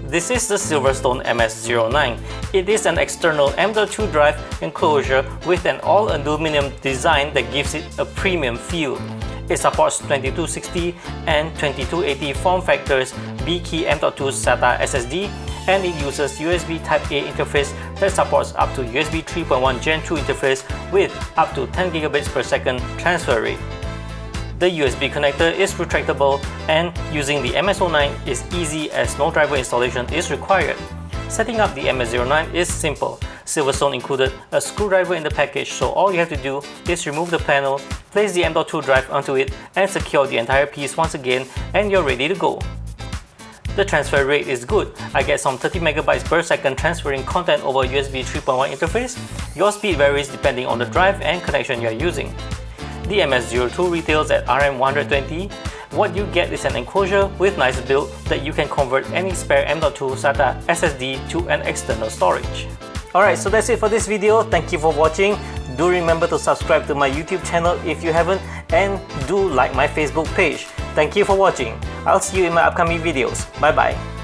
This is the SilverStone MS09. It is an external M.2 drive enclosure with an all-aluminum design that gives it a premium feel. It supports 2260 and 2280 form factors, B-key M.2 SATA SSD, and it uses USB Type-A interface that supports up to USB 3.1 Gen 2 interface with up to 10 gigabits per second transfer rate. The USB connector is retractable, and using the MS09 is easy as no driver installation is required. Setting up the MS09 is simple. SilverStone included a screwdriver in the package, so all you have to do is remove the panel, place the M.2 drive onto it, and secure the entire piece once again, and you're ready to go. The transfer rate is good. I get some 30 megabytes per second transferring content over USB 3.1 interface. Your speed varies depending on the drive and connection you're using. The MS02 retails at RM120. What you get is an enclosure with nice build that you can convert any spare M.2 SATA SSD to an external storage. Alright, so that's it for this video. Thank you for watching. Do remember to subscribe to my YouTube channel if you haven't, and do like my Facebook page. Thank you for watching. I'll see you in my upcoming videos. Bye bye.